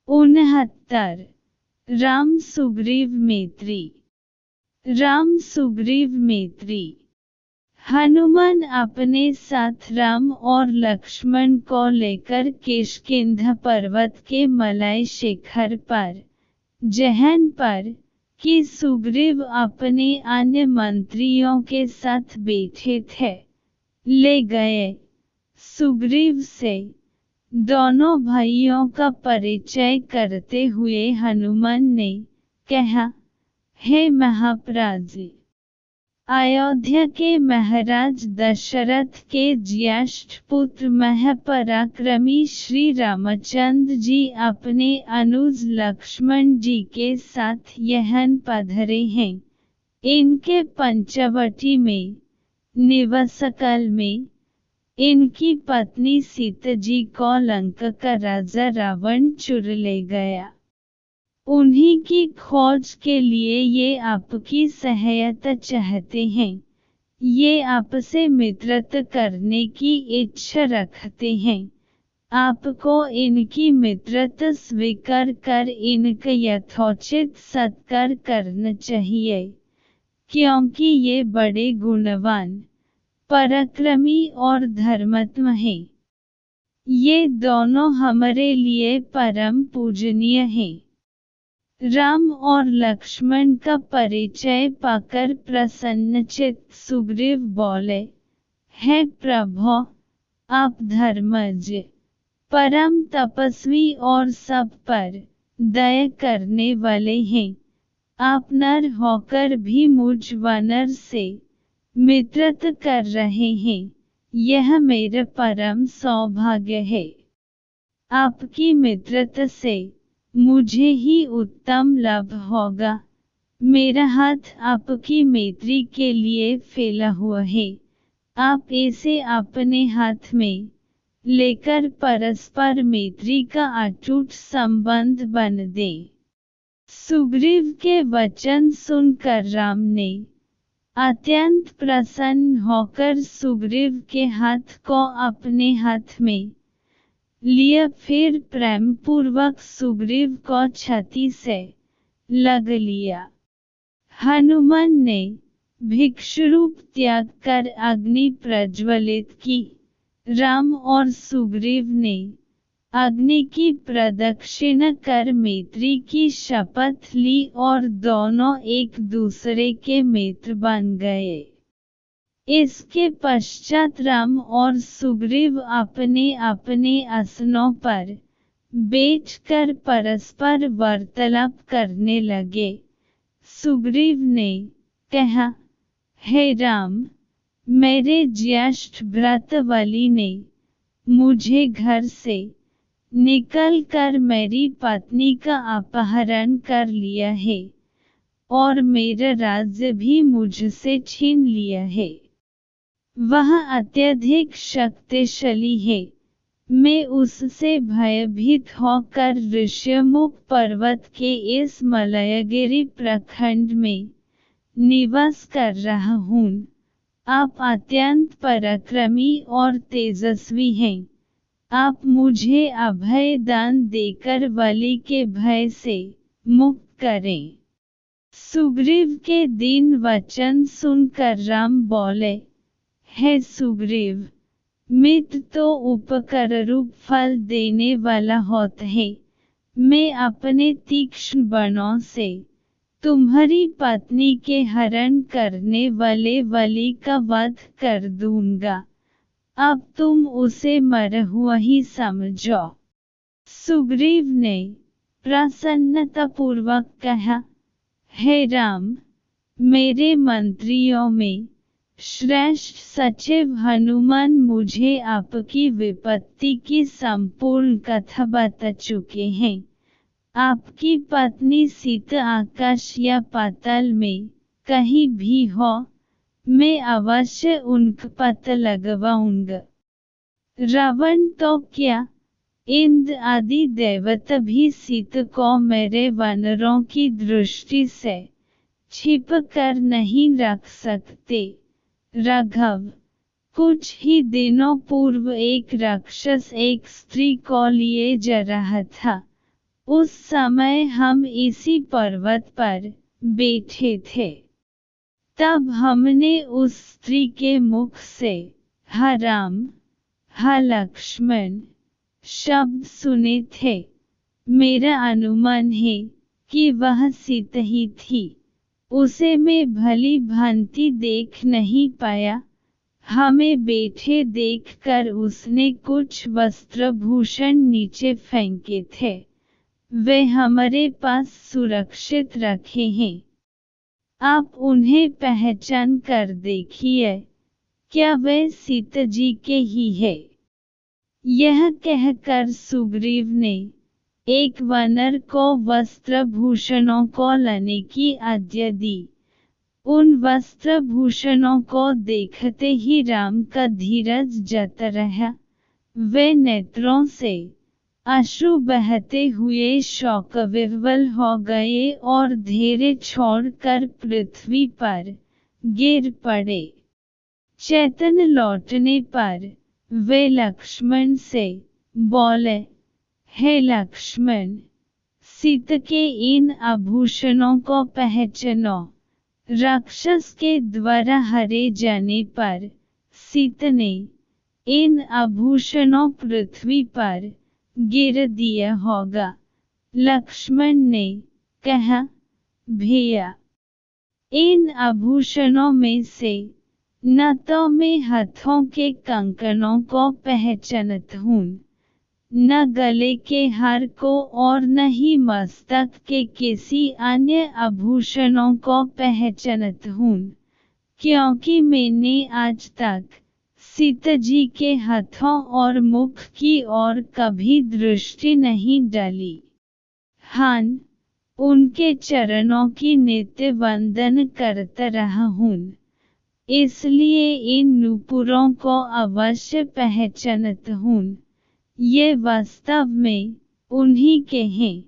69 राम सुग्रीव मैत्री। राम सुग्रीव मैत्री। हनुमान अपने साथ राम और लक्ष्मण को लेकर किष्किंधा पर्वत के मलय शिखर पर, जहन पर, कि सुग्रीव अपने अन्य मंत्रियों के साथ बैठे थे, ले गए। सुग्रीव से दोनों भाइयों का परिचय करते हुए हनुमान ने कहा, हे महाराज, अयोध्या के महाराज दशरथ के ज्येष्ठ पुत्र महापराक्रमी श्री रामचंद्र जी अपने अनुज लक्ष्मण जी के साथ यहाँ पधारे हैं। इनके पंचवटी में निवासकाल में इनकी पत्नी सीता जी को लंका का राजा रावण चुरा ले गया। उन्हीं की खोज के लिए ये आपकी सहायता चाहते हैं। ये आपसे मित्रता करने की इच्छा रखते हैं। आपको इनकी मित्रता स्वीकार कर इनका यथोचित सत्कार करना चाहिए, क्योंकि ये बड़े गुणवान, पराक्रमी और धर्मात्मा हैं। ये दोनों हमारे लिए परम पूजनीय हैं। राम और लक्ष्मण का परिचय पाकर प्रसन्नचित्त सुग्रीव बोले, हे प्रभु, आप धर्मज, परम तपस्वी और सब पर दया करने वाले हैं। आप नर होकर भी मुझ वानर से मित्रता कर रहे हैं, यह मेरा परम सौभाग्य है। आपकी मित्रता से मुझे ही उत्तम लाभ होगा। मेरा हाथ आपकी मैत्री के लिए फैला हुआ है। आप इसे अपने हाथ में लेकर परस्पर मैत्री का अटूट संबंध बन दें। सुग्रीव के वचन सुनकर राम ने अत्यंत प्रसन्न होकर सुग्रीव के हाथ को अपने हाथ में लिया, फिर प्रेम पूर्वक सुग्रीव को छाती से लग लिया। हनुमान ने भिक्षुरूप त्याग कर अग्नि प्रज्वलित की। राम और सुग्रीव ने अग्नि की प्रदक्षिणा कर मैत्री की शपथ ली और दोनों एक दूसरे के मित्र बन गए। इसके पश्चात राम और सुग्रीव अपने अपने आसनों पर बैठकर परस्पर वार्तालाप करने लगे। सुग्रीव ने कहा, हे राम, मेरे ज्येष्ठ भ्रातावली ने मुझे घर से निकल कर मेरी पत्नी का अपहरण कर लिया है और मेरा राज्य भी मुझसे छीन लिया है। वह अत्यधिक शक्तिशाली है। मैं उससे भयभीत होकर ऋष्यमुख पर्वत के इस मलयगिरी प्रखंड में निवास कर रहा हूँ। आप अत्यंत पराक्रमी और तेजस्वी हैं। आप मुझे अभय दान देकर बलि के भय से मुक्त करें। सुग्रीव के दीन वचन सुनकर राम बोले, हे सुग्रीव, मित्र तो उपकार रूप फल देने वाला होता है। मैं अपने तीक्ष्ण बाणों से तुम्हारी पत्नी के हरण करने वाले बलि का वध कर दूंगा। अब तुम उसे मरा हुआ ही समझो। सुग्रीव ने प्रसन्नतापूर्वक कहा, हे राम, मेरे मंत्रियों में श्रेष्ठ सचिव हनुमान मुझे आपकी विपत्ति की संपूर्ण कथा बता चुके हैं। आपकी पत्नी सीता आकाश या पाताल में कहीं भी हो, मैं अवश्य उनका पता लगवाऊंगा। रावण तो क्या, इंद्र आदि देवता भी सीता को मेरे वानरों की दृष्टि से छिप कर नहीं रख सकते। राघव, कुछ ही दिनों पूर्व एक राक्षस एक स्त्री को लिए जा रहा था उस समय हम इसी पर्वत पर बैठे थे। तब हमने उस स्त्री के मुख से हा राम, हा लक्ष्मण शब्द सुने थे। मेरा अनुमान है कि वह सीता ही थी। उसे मैं भली भांति देख नहीं पाया। हमें बैठे देखकर उसने कुछ वस्त्रभूषण नीचे फेंके थे। वे हमारे पास सुरक्षित रखे हैं। आप उन्हें पहचान कर देखिए, क्या वे सीता जी के ही है। यह कहकर सुग्रीव ने एक वानर को वस्त्रभूषणों को लाने की आज्ञा दी। उन वस्त्रभूषणों को देखते ही राम का धीरज जाता रहा। वे नेत्रों से अश्रु बहते हुए शोकविह्वल हो गए और धैर्य छोड़कर पृथ्वी पर गिर पड़े। चैतन्य लौटने पर वे लक्ष्मण से बोले, हे लक्ष्मण, सीता के इन आभूषणों को पहचानो। राक्षस के द्वारा हरे जाने पर सीता ने इन आभूषणों पृथ्वी पर गिर दिया होगा। लक्ष्मण ने कहा, भैया, इन आभूषणों में से न तो मैं हाथों के कंकणों को पहचानता हूँ, न गले के हार को और न ही मस्तक के किसी अन्य आभूषणों को पहचानता हूँ, क्योंकि मैंने आज तक सीता जी के हाथों और मुख की ओर कभी दृष्टि नहीं डाली। हाँ, उनके चरणों की नित्य वंदन करता रहा हूँ, इसलिए इन नूपुरों को अवश्य पहचानता हूँ। ये वास्तव में उन्हीं के हैं।